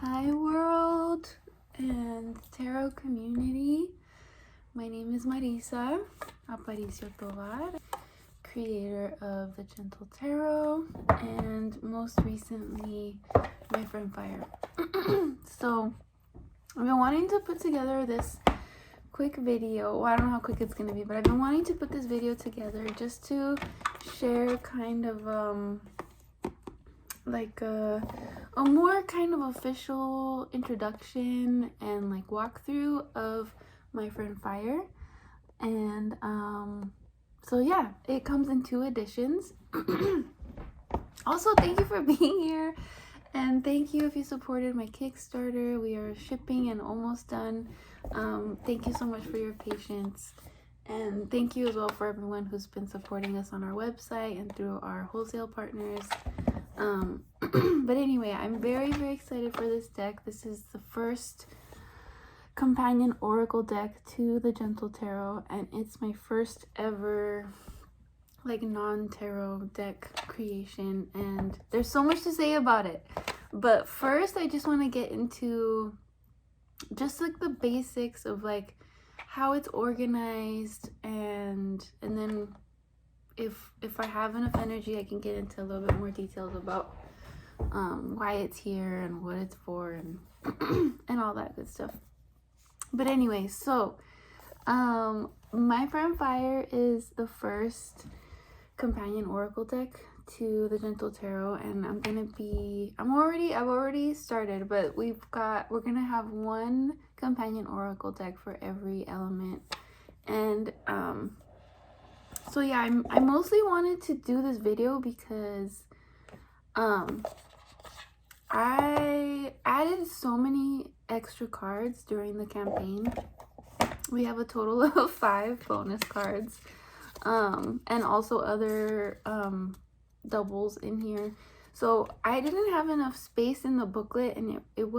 Hi world and tarot community. My name is Marisa Aparicio Tovar, creator of the Gentle Tarot and most recently my friend Fire. So I've been wanting to put together this quick video. Well, I don't know how quick it's gonna be, but I've been wanting to put this video together just to share kind of like a more kind of official introduction and like walkthrough of my friend Fire. And so yeah, it comes in 2 editions. Also, thank you for being here, and thank you if you supported my Kickstarter. We are shipping and almost done. Thank you so much for your patience, and thank you as well for everyone who's been supporting us on our website and through our wholesale partners. But anyway, I'm very excited for this deck. This is the first companion oracle deck to the Gentle Tarot, and it's my first ever like non-tarot deck creation, and there's so much to say about it. But first, I just want to get into just like the basics of like how it's organized, and then if I have enough energy, I can get into a little bit more details about why it's here and what it's for, and and all that good stuff. But anyway, so my friend Fire is the first companion oracle deck to the Gentle Tarot, and I've already started, but we're gonna have 1 companion oracle deck for every element. And so yeah, I mostly wanted to do this video because I added so many extra cards during the campaign. We have a total of 5 bonus cards, and also other doubles in here. So I didn't have enough space in the booklet, and it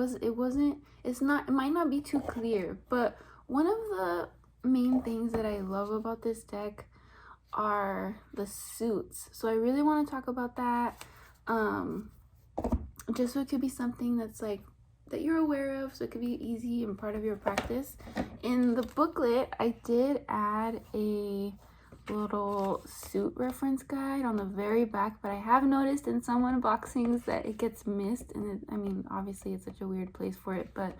might not be too clear, but one of the main things that I love about this deck are the suits. So I really want to talk about that, just so it could be something that's like that you're aware of, so it could be easy and part of your practice. In the booklet, I did add a little suit reference guide on the very back, but I have noticed in some unboxings that it gets missed, and I mean, obviously it's such a weird place for it, but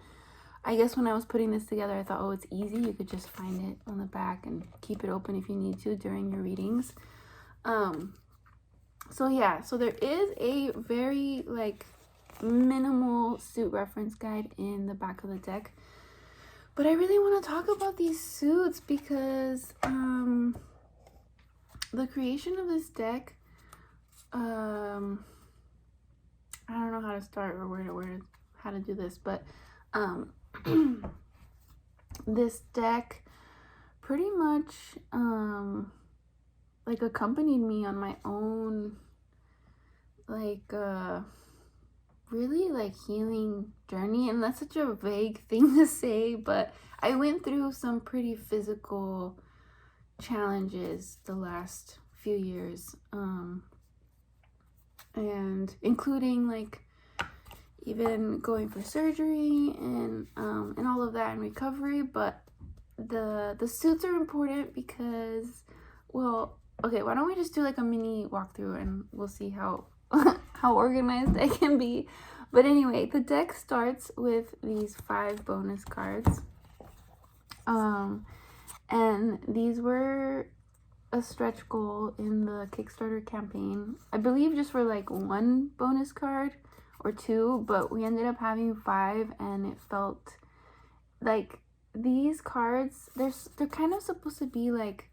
I guess when I was putting this together, I thought, oh, it's easy, you could just find it on the back and keep it open if you need to during your readings. So yeah, so there is a very like minimal suit reference guide in the back of the deck, but I really want to talk about these suits because the creation of this deck, I don't know how to start or how to do this, but this deck pretty much like accompanied me on my own like really like healing journey. And that's such a vague thing to say, but I went through some pretty physical challenges the last few years, and including like even going for surgery and all of that and recovery. But the suits are important because, well, okay, why don't we just do like a mini walkthrough and we'll see how how organized I can be. But anyway, the deck starts with these 5 bonus cards, and these were a stretch goal in the Kickstarter campaign, I believe, just for like 1 bonus card or 2, but we ended up having 5, and it felt like these cards, they're kind of supposed to be like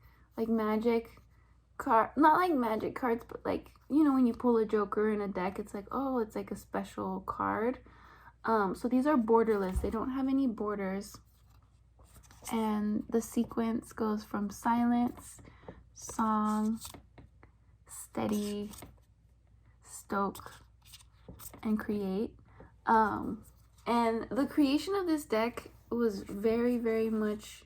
magic card, not like magic cards, but like, you know, when you pull a joker in a deck, it's like, oh, it's like a special card. So these are borderless, they don't have any borders, and the sequence goes from silence, song, steady, stoke, and create. And the creation of this deck was very much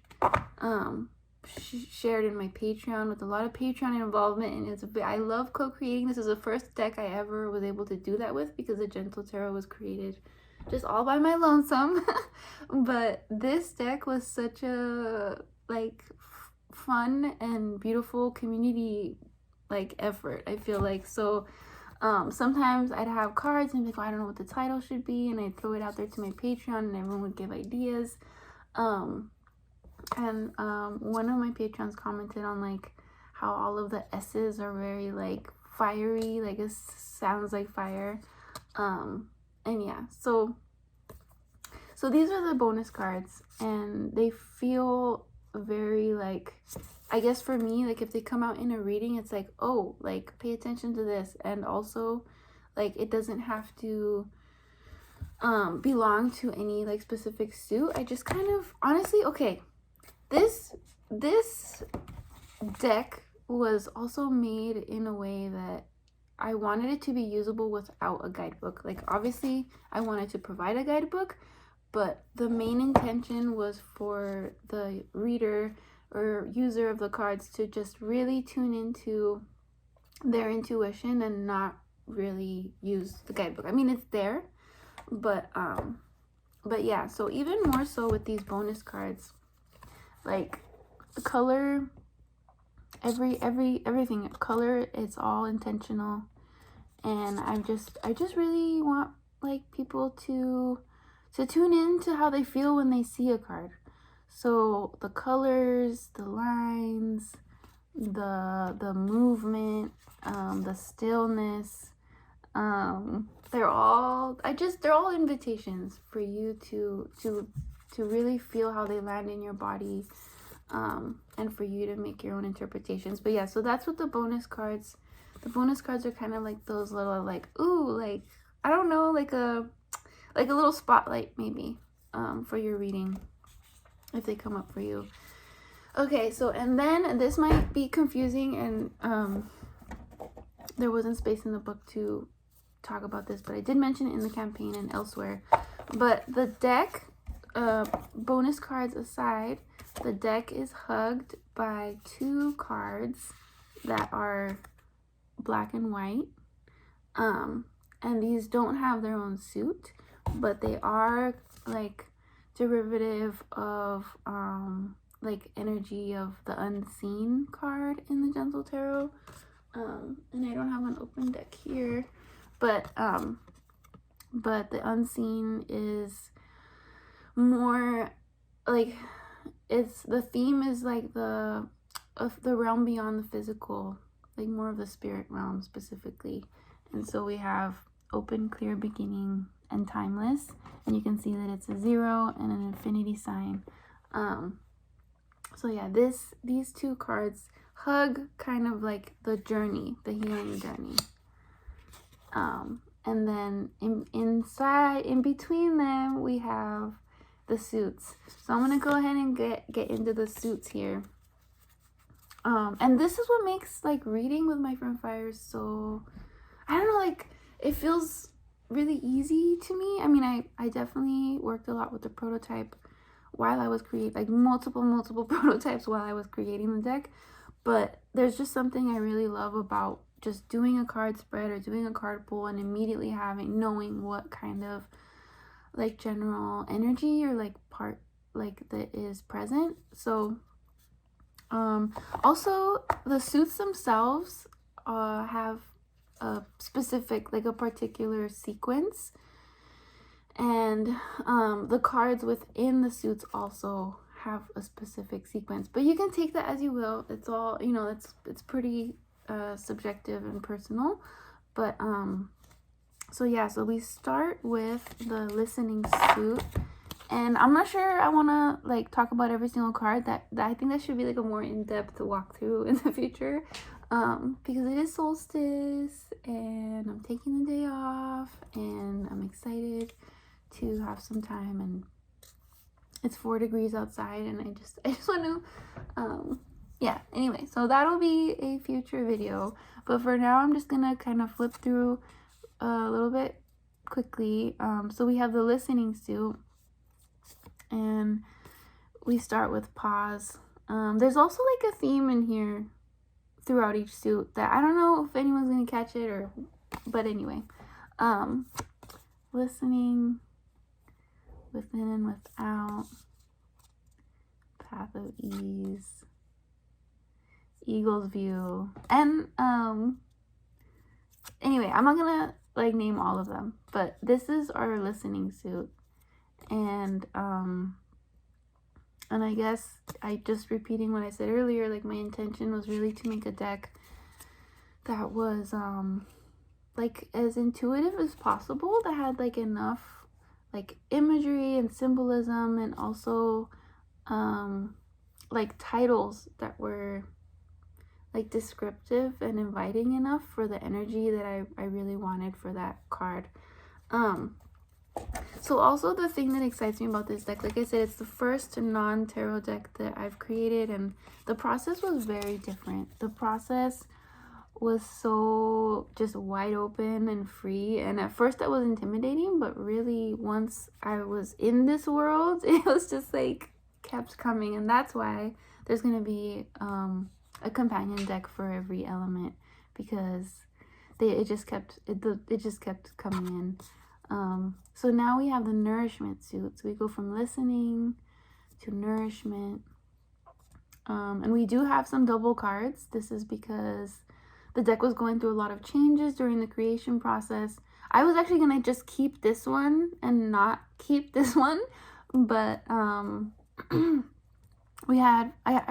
shared in my Patreon, with a lot of Patreon involvement, and I love co-creating. This is the first deck I ever was able to do that with, because the Gentle Tarot was created just all by my lonesome. But this deck was such a like fun and beautiful community like effort, I feel like. So sometimes I'd have cards and be like, oh, I don't know what the title should be, and I'd throw it out there to my Patreon and everyone would give ideas. One of my patrons commented on like how all of the S's are very like fiery, like it sounds like fire. And yeah, so these are the bonus cards, and they feel very like, I guess for me, like if they come out in a reading, it's like, oh, like pay attention to this. And also like it doesn't have to belong to any like specific suit. I just kind of, honestly, okay, this deck was also made in a way that I wanted it to be usable without a guidebook. Like obviously I wanted to provide a guidebook, but the main intention was for the reader or user of the cards to just really tune into their intuition and not really use the guidebook. I mean, it's there, but yeah, so even more so with these bonus cards, like color, everything color, it's all intentional. And I just really want like people to tune in to how they feel when they see a card. So the colors, the lines, the movement, the stillness, they're all invitations for you to really feel how they land in your body, and for you to make your own interpretations. But yeah, so that's what the bonus cards are kind of like those little like, ooh, like I don't know, like a little spotlight maybe for your reading if they come up for you. Okay, so and then this might be confusing, and there wasn't space in the book to talk about this, but I did mention it in the campaign and elsewhere. But the deck, bonus cards aside, the deck is hugged by 2 cards that are black and white, and these don't have their own suit, but they are like derivative of like energy of the unseen card in the Gentle Tarot. And I don't have an open deck here, but the unseen is more like, it's the theme is like the realm beyond the physical, like more of the spirit realm specifically. And so we have open, clear, beginning, and timeless, and you can see that it's a 0 and an infinity sign. So yeah, these 2 cards hug kind of like the journey, the healing journey. And then in between them we have the suits. So I'm gonna go ahead and get into the suits here. And this is what makes like reading with my friend Fire so, I don't know, like it feels really easy to me. I mean, I definitely worked a lot with the prototype while I was creating, like multiple prototypes while I was creating the deck, but there's just something I really love about just doing a card spread or doing a card pull and immediately knowing what kind of like general energy or like part like that is present. So also the suits themselves have a specific, like a particular sequence, and the cards within the suits also have a specific sequence, but you can take that as you will. It's all, you know, it's pretty subjective and personal. But so yeah, so we start with the listening suit, and I'm not sure I want to like talk about every single card. That I think that should be like a more in-depth walkthrough in the future, because it is Solstice and I'm taking the day off and I'm excited to have some time, and it's 4 degrees outside, and I just want to yeah, anyway, so that'll be a future video, but for now I'm just gonna kind of flip through a little bit quickly. So we have the listening suit, and we start with pause. There's also like a theme in here throughout each suit that I don't know if anyone's gonna catch it, or but anyway, listening, Within and Without, Path of Ease, Eagle's View, and anyway, I'm not gonna like name all of them, but this is our listening suit. And I guess I just repeating what I said earlier, like my intention was really to make a deck that was like as intuitive as possible, that had like enough like imagery and symbolism, and also like titles that were like descriptive and inviting enough for the energy that I really wanted for that card. So also the thing that excites me about this deck, like I said, it's the first non-tarot deck that I've created, and the process was very different. The process was so just wide open and free, and at first that was intimidating, but really once I was in this world, it was just like kept coming. And that's why there's gonna be a companion deck for every element, because it just kept coming in. So now we have the nourishment suit. So we go from listening to nourishment. And we do have some double cards. This is because the deck was going through a lot of changes during the creation process. I was actually gonna just keep this one and not keep this one, but I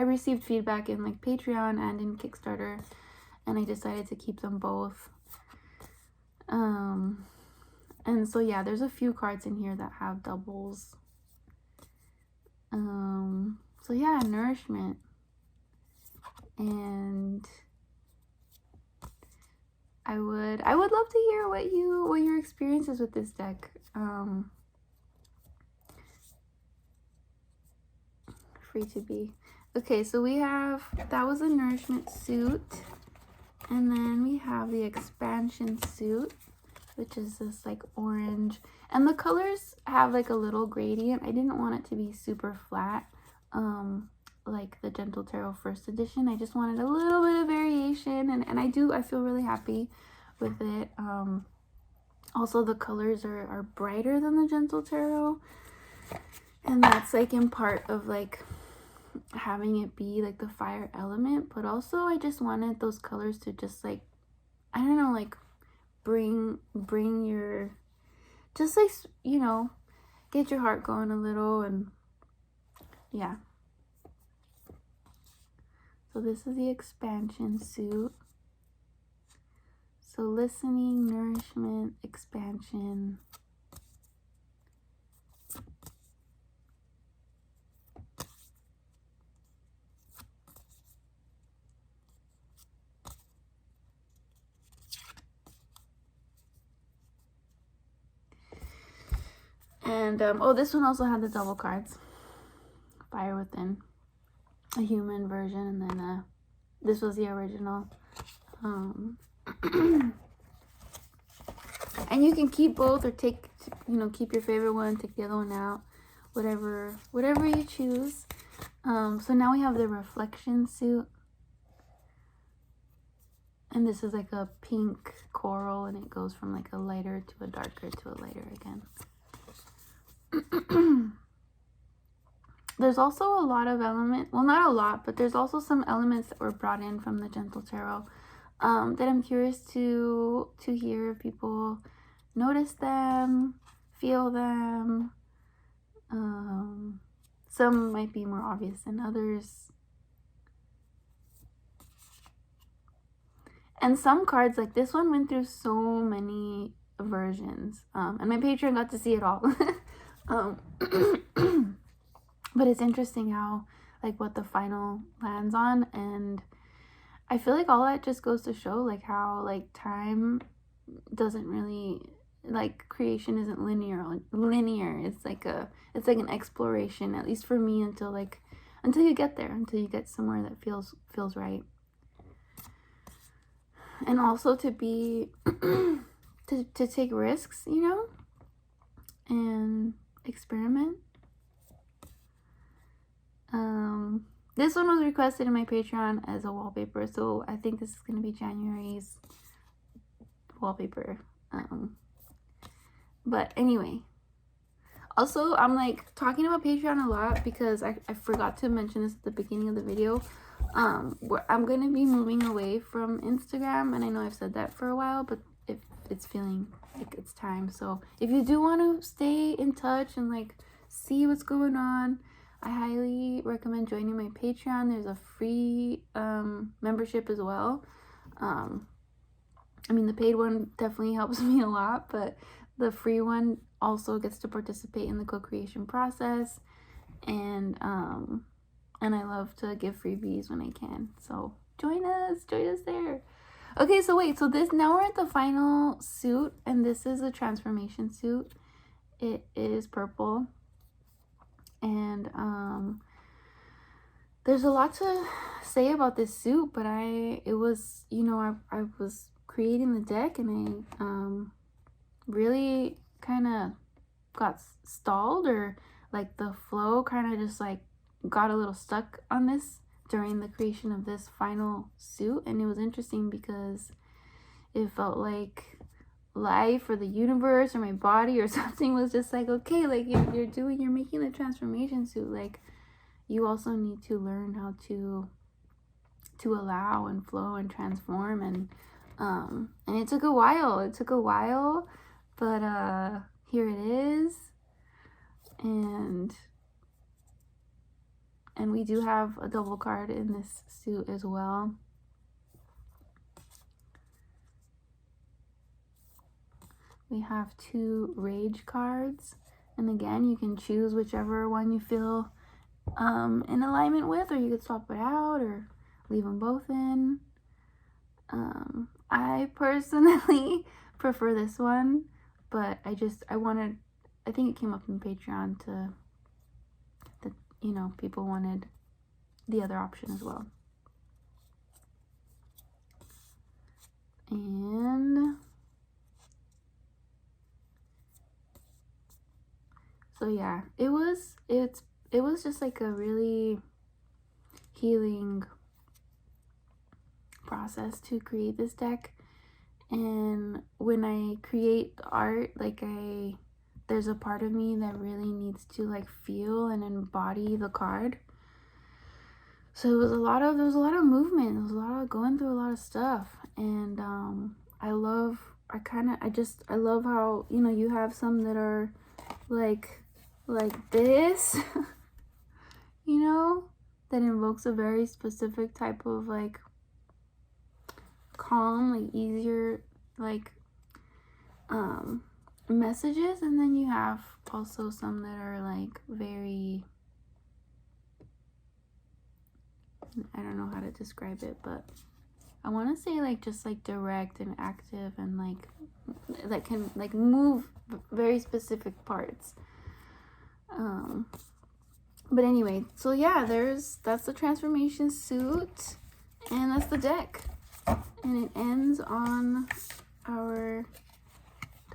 received feedback in like Patreon and in Kickstarter, and I decided to keep them both. And so yeah, there's a few cards in here that have doubles. So yeah, nourishment. And I would love to hear what your experience is with this deck. Free to be. Okay, so that was a nourishment suit, and then we have the expansion suit, which is this like orange, and the colors have like a little gradient. I didn't want it to be super flat like the Gentle Tarot first edition. I just wanted a little bit of variation, and I feel really happy with it. Also the colors are brighter than the Gentle Tarot, and that's like in part of like having it be like the fire element, but also I just wanted those colors to just like, I don't know, like bring your, just like, you know, get your heart going a little. And yeah, so this is the expansion suit. So listening, nourishment, expansion. And oh, this one also had the double cards. Fire Within, a human version, and then this was the original. And you can keep both, or take, you know, keep your favorite one, take the other one out, whatever you choose. So now we have the reflection suit, and this is like a pink coral, and it goes from like a lighter to a darker to a lighter again. There's also a lot of elements, well, not a lot, but there's also some elements that were brought in from the Gentle Tarot that I'm curious to hear if people notice them, feel them. Some might be more obvious than others. And some cards, like this one, went through so many versions, and my Patreon got to see it all. But it's interesting how, like, what the final lands on, and I feel like all that just goes to show, like, how, like, time doesn't really, like, creation isn't linear. It's like an exploration, at least for me, until you get there, until you get somewhere that feels right. And also to be to take risks, you know, and experiment. This one was requested in my Patreon as a wallpaper, so I think this is going to be January's wallpaper. But anyway, Also, I'm like talking about Patreon a lot because I forgot to mention this at the beginning of the video. Where I'm gonna be moving away from Instagram, and I know I've said that for a while, but if it's feeling like it's time. So if you do want to stay in touch and like see what's going on, I highly recommend joining my Patreon. There's a free membership as well. I mean, the paid one definitely helps me a lot, but the free one also gets to participate in the co-creation process, and I love to give freebies when I can. So join us there. Okay, so wait, so this, now we're at the final suit, and this is a transformation suit. It is purple, and there's a lot to say about this suit, but I was creating the deck, and I really kind of got stalled, or like the flow kind of just like got a little stuck on this during the creation of this final suit. And it was interesting because it felt like life or the universe or my body or something was just like, okay, like you're making the transformation suit, like you also need to learn how to allow and flow and transform. And it took a while, but here it is. And we do have a double card in this suit as well. We have 2 rage cards, and again, you can choose whichever one you feel in alignment with, or you could swap it out or leave them both in. I personally prefer this one, but I think it came up in Patreon people wanted the other option as well. And so yeah, it was just like a really healing process to create this deck. And when I create the art, like there's a part of me that really needs to like feel and embody the card. So there was a lot of movement. There was a lot of going through a lot of stuff. And I love how, you have some that are like this, that invokes a very specific type of like calm, like easier, like messages. And then you have also some that are like very, I don't know how to describe it, but I want to say like just like direct and active, and like that can like move very specific parts. But anyway, so yeah, that's the transformation suit, and that's the deck, and it ends on our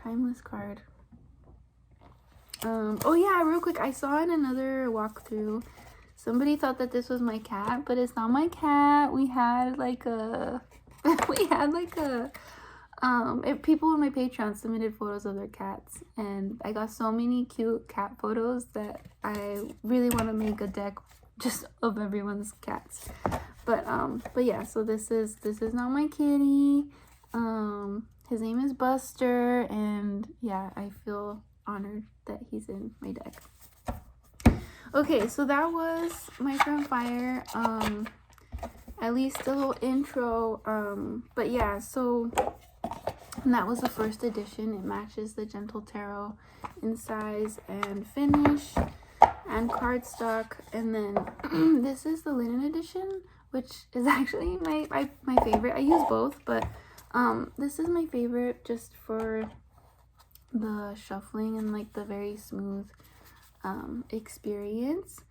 timeless card. Oh yeah, real quick, I saw in another walkthrough, somebody thought that this was my cat, but it's not my cat. We had like a if people on my Patreon submitted photos of their cats, and I got so many cute cat photos that I really want to make a deck just of everyone's cats. But yeah, so this is not my kitty. His name is Buster, and yeah, I feel honored that he's in my deck. Okay, so that was my friend Fire. At least a little intro. But yeah, so that was the first edition. It matches the Gentle Tarot in size and finish and cardstock. And then this is the linen edition, which is actually my favorite. I use both, but this is my favorite just for the shuffling and like the very smooth experience.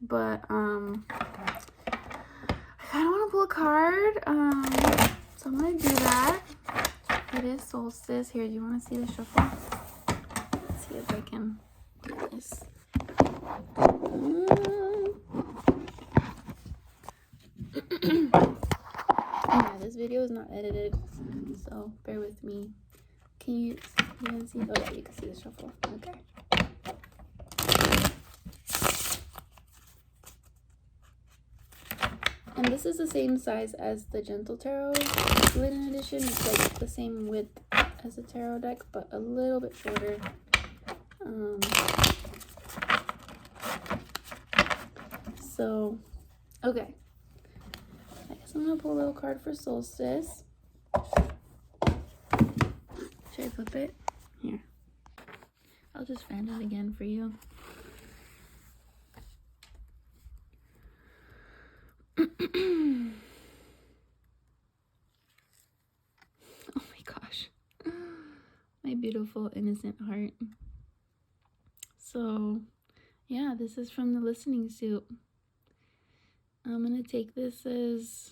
But I kind of want to pull a card, so I'm gonna do that. It is Solstice. Here, do you want to see the shuffle? Let's see if I can do this. Yeah, this video is not edited, so bear with me. Can you even see? Oh yeah, you can see the shuffle. Okay. And this is the same size as the Gentle Tarot Linen Edition. It's like the same width as the tarot deck, but a little bit shorter. So, okay. I guess I'm gonna pull a little card for Solstice. Should I flip it? Here. I'll just fan it again for you. Oh my gosh. My beautiful innocent heart. So, yeah, this is from the listening suit. I'm gonna take this as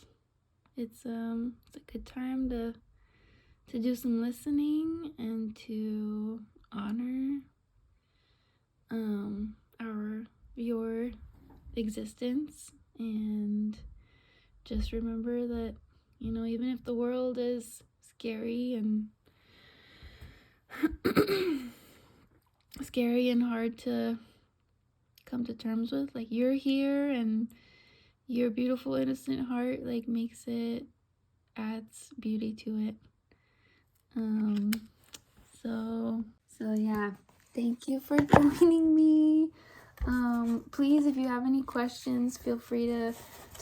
it's a good time to do some listening and to honor your existence, and just remember that, you know, even if the world is scary and scary and hard to come to terms with, like, you're here, and your beautiful innocent heart like adds beauty to it. So yeah, thank you for joining me. Please, if you have any questions, feel free to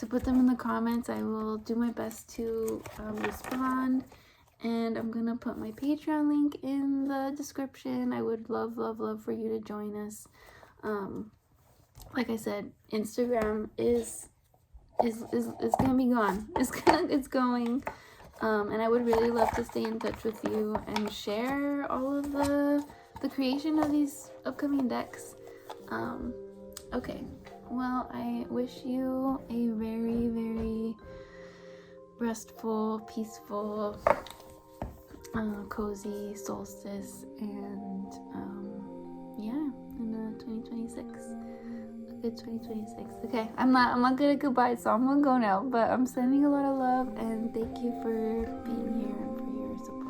put them in the comments. I will do my best to respond, and I'm gonna put my Patreon link in the description. I would love for you to join us. Like I said, Instagram is gonna be gone. It's going. And I would really love to stay in touch with you and share all of the creation of these upcoming decks. Okay, well, I wish you a very, very restful, peaceful, cozy solstice, and yeah, in 2026. Good 2026. Okay, I'm not good at goodbye, so I'm gonna go now, but I'm sending a lot of love, and thank you for being here and for your support.